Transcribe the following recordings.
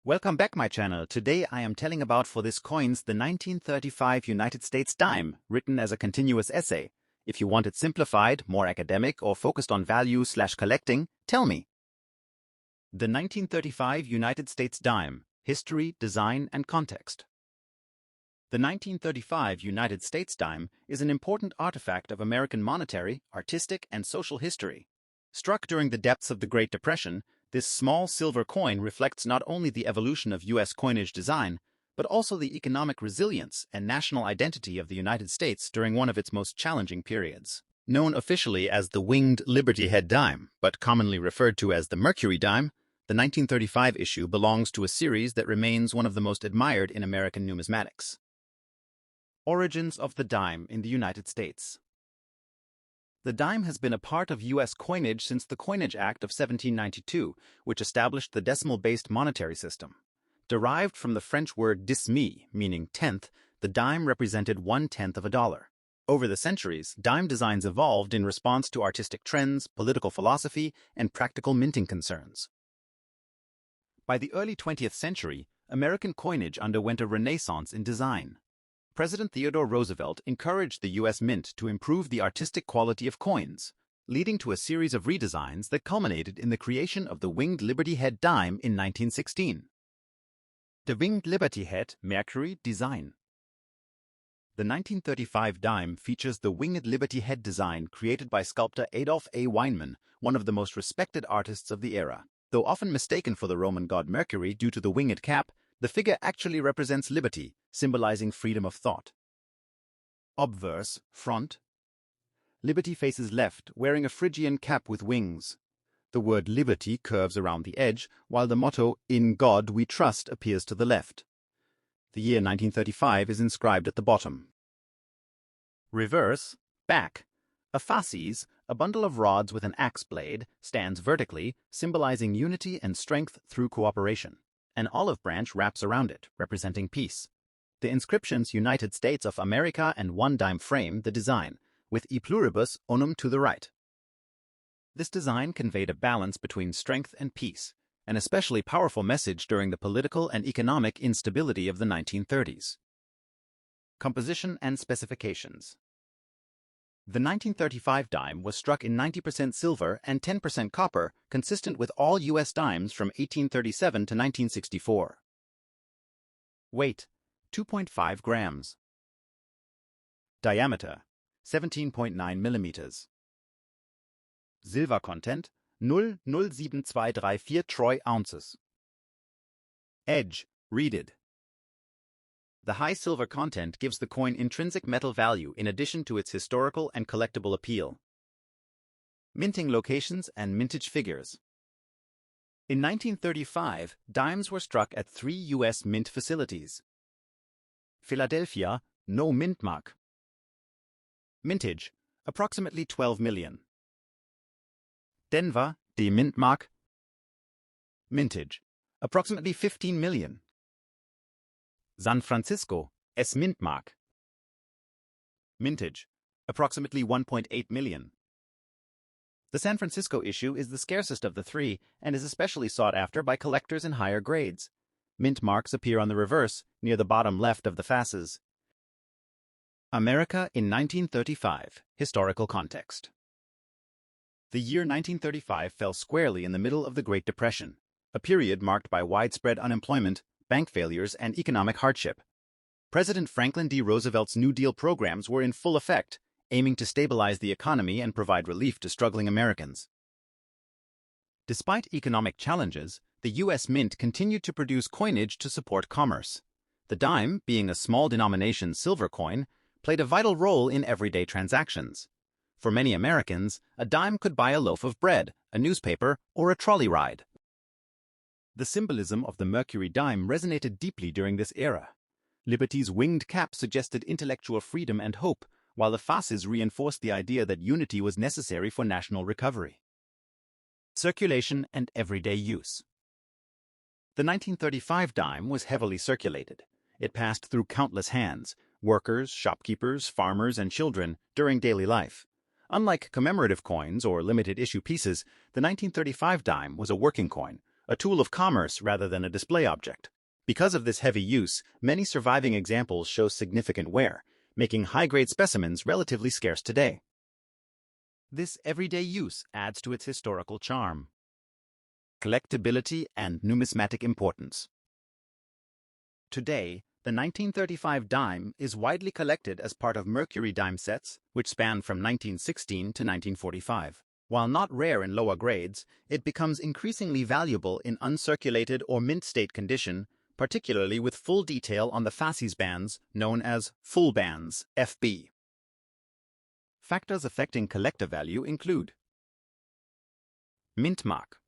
Welcome back my channel. Today I am telling about for this coins the 1935 United States dime, written as a continuous essay. If you want it simplified, more academic, or focused on value/collecting, tell me. The 1935 United States dime, history, design, and context. The 1935 United States dime is an important artifact of American monetary, artistic, and social history. Struck during the depths of the Great Depression, this small silver coin reflects not only the evolution of U.S. coinage design, but also the economic resilience and national identity of the United States during one of its most challenging periods. Known officially as the winged Liberty Head dime, but commonly referred to as the Mercury dime, the 1935 issue belongs to a series that remains one of the most admired in American numismatics. Origins of the dime in the United States. The dime has been a part of U.S. coinage since the Coinage Act of 1792, which established the decimal-based monetary system. Derived from the French word demi, meaning tenth, the dime represented 1/10 of a dollar. Over the centuries, dime designs evolved in response to artistic trends, political philosophy, and practical minting concerns. By the early 20th century, American coinage underwent a renaissance in design. President Theodore Roosevelt encouraged the U.S. Mint to improve the artistic quality of coins, leading to a series of redesigns that culminated in the creation of the Winged Liberty Head dime in 1916. The Winged Liberty Head Mercury design. The 1935 dime features the Winged Liberty Head design created by sculptor Adolf A. Weinman, one of the most respected artists of the era. Though often mistaken for the Roman god Mercury due to the winged cap, the figure actually represents liberty, symbolizing freedom of thought. Obverse, front. Liberty faces left, wearing a Phrygian cap with wings. The word liberty curves around the edge, while the motto, "In God We Trust," appears to the left. The year 1935 is inscribed at the bottom. Reverse, back. A fasces, a bundle of rods with an axe blade, stands vertically, symbolizing unity and strength through cooperation. An olive branch wraps around it, representing peace. The inscriptions United States of America and one dime frame the design, with E pluribus unum to the right. This design conveyed a balance between strength and peace, an especially powerful message during the political and economic instability of the 1930s. Composition and specifications. The 1935 dime was struck in 90% silver and 10% copper, consistent with all U.S. dimes from 1837 to 1964. Weight, 2.5 grams. Diameter, 17.9 millimeters. Silver content, 0,07234 troy ounces. Edge, reeded. The high silver content gives the coin intrinsic metal value in addition to its historical and collectible appeal. Minting locations and mintage figures. In 1935, dimes were struck at 3 U.S. mint facilities. Philadelphia, no mint mark. Mintage, approximately 12 million. Denver, die mint mark. Mintage, approximately 15 million. San Francisco, S mint mark. Mintage, approximately 1.8 million. The San Francisco issue is the scarcest of the three and is especially sought after by collectors in higher grades. Mint marks appear on the reverse, near the bottom left of the fasces. America in 1935, historical context. The year 1935 fell squarely in the middle of the Great Depression, a period marked by widespread unemployment, bank failures, and economic hardship. President Franklin D. Roosevelt's New Deal programs were in full effect, aiming to stabilize the economy and provide relief to struggling Americans. Despite economic challenges, the U.S. Mint continued to produce coinage to support commerce. The dime, being a small denomination silver coin, played a vital role in everyday transactions. For many Americans, a dime could buy a loaf of bread, a newspaper, or a trolley ride. The symbolism of the Mercury dime resonated deeply during this era. Liberty's winged cap suggested intellectual freedom and hope, while the fasces reinforced the idea that unity was necessary for national recovery. Circulation and everyday use. The 1935 dime was heavily circulated. It passed through countless hands, workers, shopkeepers, farmers, and children, during daily life. Unlike commemorative coins or limited issue pieces, the 1935 dime was a working coin, a tool of commerce rather than a display object. Because of this heavy use, many surviving examples show significant wear, making high-grade specimens relatively scarce today. This everyday use adds to its historical charm. Collectability and numismatic importance. Today, the 1935 dime is widely collected as part of mercury dime sets, which span from 1916 to 1945. While not rare in lower grades, it becomes increasingly valuable in uncirculated or mint state condition, particularly with full detail on the fasces bands known as full bands, FB. Factors affecting collector value include Mintmark,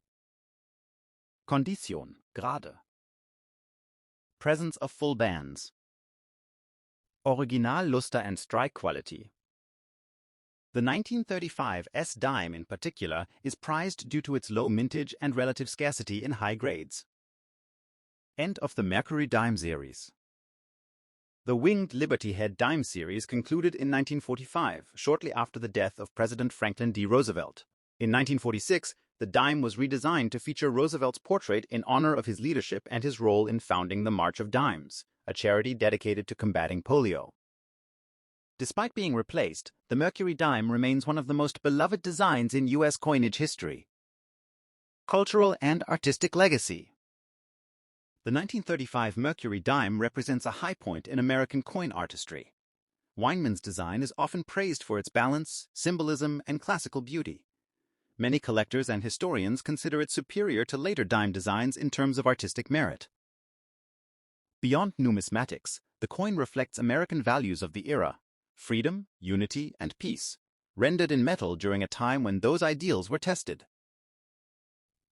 Kondition, Grade, presence of full bands, Original Luster and strike quality. The 1935 S dime in particular is prized due to its low mintage and relative scarcity in high grades. End of the Mercury dime series. The winged Liberty Head dime series concluded in 1945, shortly after the death of President Franklin D. Roosevelt. In 1946, the dime was redesigned to feature Roosevelt's portrait in honor of his leadership and his role in founding the March of Dimes, a charity dedicated to combating polio. Despite being replaced, the Mercury dime remains one of the most beloved designs in U.S. coinage history. Cultural and artistic legacy. The 1935 Mercury dime represents a high point in American coin artistry. Weinman's design is often praised for its balance, symbolism, and classical beauty. Many collectors and historians consider it superior to later dime designs in terms of artistic merit. Beyond numismatics, the coin reflects American values of the era: freedom, unity, and peace, rendered in metal during a time when those ideals were tested.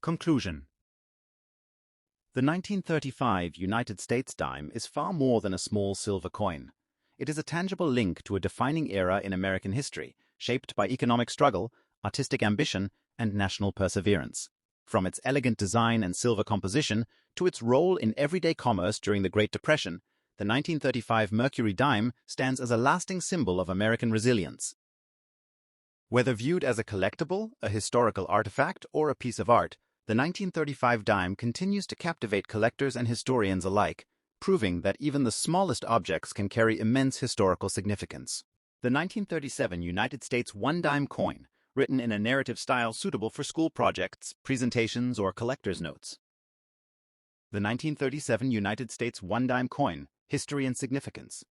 Conclusion. The 1935 United States dime is far more than a small silver coin. It is a tangible link to a defining era in American history, shaped by economic struggle, artistic ambition, and national perseverance. From its elegant design and silver composition to its role in everyday commerce during the Great Depression, the 1935 Mercury dime stands as a lasting symbol of American resilience. Whether viewed as a collectible, a historical artifact, or a piece of art, the 1935 dime continues to captivate collectors and historians alike, proving that even the smallest objects can carry immense historical significance. The 1937 United States one-dime coin, written in a narrative style suitable for school projects, presentations, or collector's notes. The 1937 United States one-dime coin, history and significance.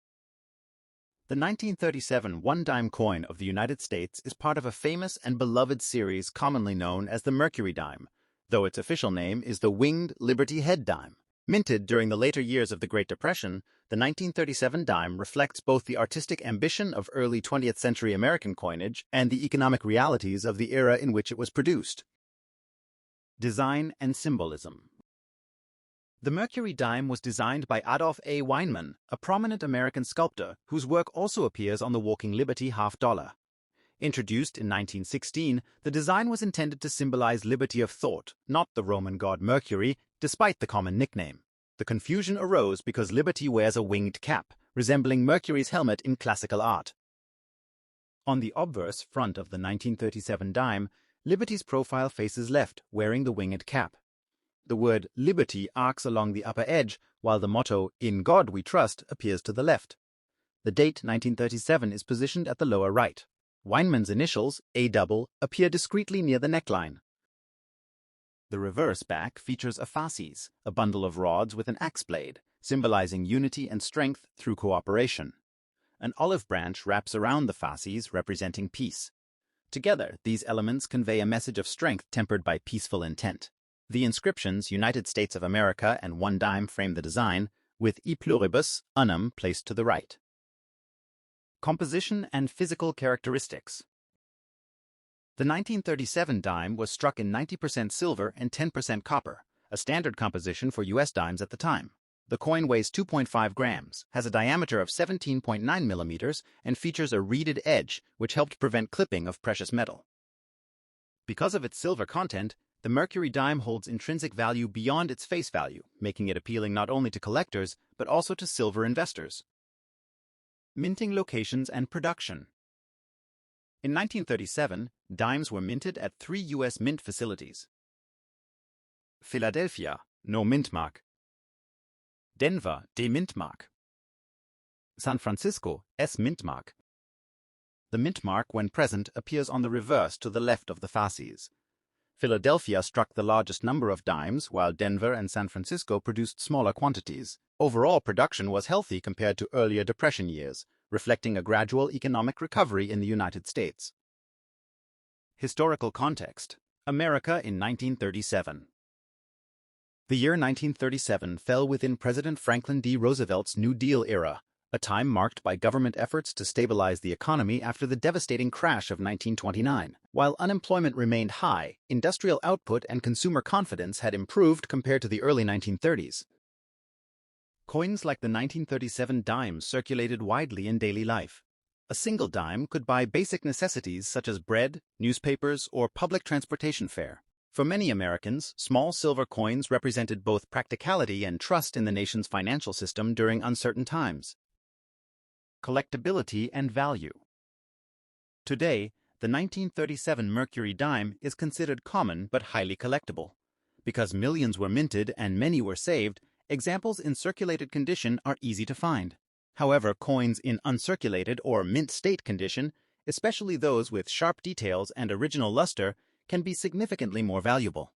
The 1937 one-dime coin of the United States is part of a famous and beloved series commonly known as the Mercury dime, though its official name is the winged Liberty Head dime. Minted during the later years of the Great Depression, the 1937 dime reflects both the artistic ambition of early 20th century American coinage and the economic realities of the era in which it was produced. Design and symbolism. The Mercury dime was designed by Adolph A. Weinman, a prominent American sculptor whose work also appears on the Walking Liberty $50. Introduced in 1916, the design was intended to symbolize liberty of thought, not the Roman god Mercury, despite the common nickname. The confusion arose because Liberty wears a winged cap, resembling Mercury's helmet in classical art. On the obverse front of the 1937 dime, Liberty's profile faces left, wearing the winged cap. The word Liberty arcs along the upper edge, while the motto, "In God We Trust," appears to the left. The date 1937 is positioned at the lower right. Weinman's initials, A-double, appear discreetly near the neckline. The reverse back features a fasces, a bundle of rods with an axe blade, symbolizing unity and strength through cooperation. An olive branch wraps around the fasces, representing peace. Together, these elements convey a message of strength tempered by peaceful intent. The inscriptions United States of America and one dime frame the design, with E pluribus unum placed to the right. Composition and physical characteristics. The 1937 dime was struck in 90% silver and 10% copper, a standard composition for U.S. dimes at the time. The coin weighs 2.5 grams, has a diameter of 17.9 millimeters, and features a reeded edge, which helped prevent clipping of precious metal. Because of its silver content, the Mercury dime holds intrinsic value beyond its face value, making it appealing not only to collectors, but also to silver investors. Minting locations and production. In 1937, dimes were minted at 3 U.S. mint facilities: Philadelphia, no mint mark. Denver, D mint mark. San Francisco, S mint mark. The mint mark, when present, appears on the reverse to the left of the fasces. Philadelphia struck the largest number of dimes, while Denver and San Francisco produced smaller quantities. Overall production was healthy compared to earlier Depression years, reflecting a gradual economic recovery in the United States. Historical context: America in 1937. The year 1937 fell within President Franklin D. Roosevelt's New Deal era, a time marked by government efforts to stabilize the economy after the devastating crash of 1929. While unemployment remained high, industrial output and consumer confidence had improved compared to the early 1930s. Coins like the 1937 dime circulated widely in daily life. A single dime could buy basic necessities such as bread, newspapers, or public transportation fare. For many Americans, small silver coins represented both practicality and trust in the nation's financial system during uncertain times. Collectability and value. Today, the 1937 Mercury dime is considered common but highly collectible. Because millions were minted and many were saved, examples in circulated condition are easy to find. However, coins in uncirculated or mint state condition, especially those with sharp details and original luster, can be significantly more valuable.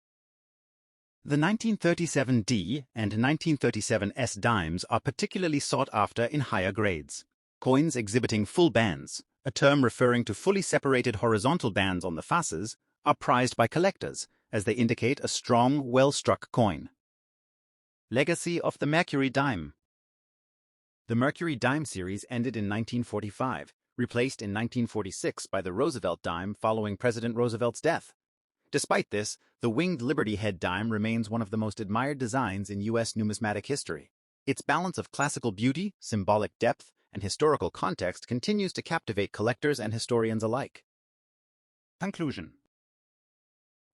The 1937D and 1937S dimes are particularly sought after in higher grades. Coins exhibiting full bands, a term referring to fully separated horizontal bands on the fasces, are prized by collectors, as they indicate a strong, well-struck coin. Legacy of the Mercury dime. The Mercury dime series ended in 1945, replaced in 1946 by the Roosevelt dime following President Roosevelt's death. Despite this, the winged Liberty Head dime remains one of the most admired designs in U.S. numismatic history. Its balance of classical beauty, symbolic depth, and historical context continues to captivate collectors and historians alike. Conclusion.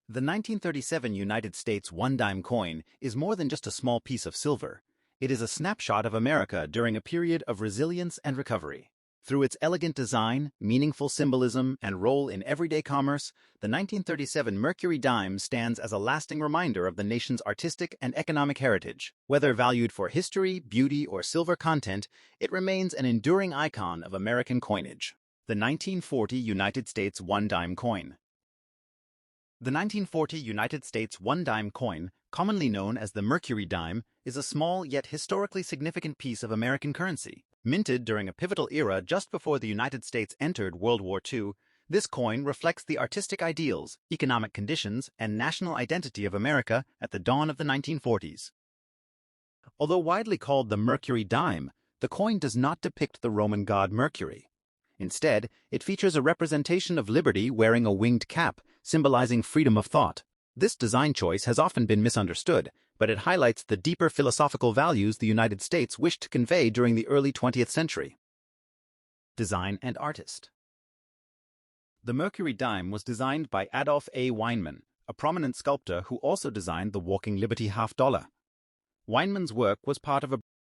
The 1937 United States one-dime coin is more than just a small piece of silver. It is a snapshot of America during a period of resilience and recovery. Through its elegant design, meaningful symbolism, and role in everyday commerce, the 1937 Mercury dime stands as a lasting reminder of the nation's artistic and economic heritage. Whether valued for history, beauty, or silver content, it remains an enduring icon of American coinage. The 1940 United States one-dime coin. The 1940 United States one-dime coin, commonly known as the Mercury dime, is a small yet historically significant piece of American currency. Minted during a pivotal era just before the United States entered World War II, this coin reflects the artistic ideals, economic conditions, and national identity of America at the dawn of the 1940s. Although widely called the Mercury dime, the coin does not depict the Roman god Mercury. Instead, it features a representation of liberty wearing a winged cap, symbolizing freedom of thought. This design choice has often been misunderstood, but it highlights the deeper philosophical values the United States wished to convey during the early 20th century. Design and artist. The Mercury dime was designed by Adolph A. Weinman, a prominent sculptor who also designed the Walking Liberty $50. Weinman's work was part of a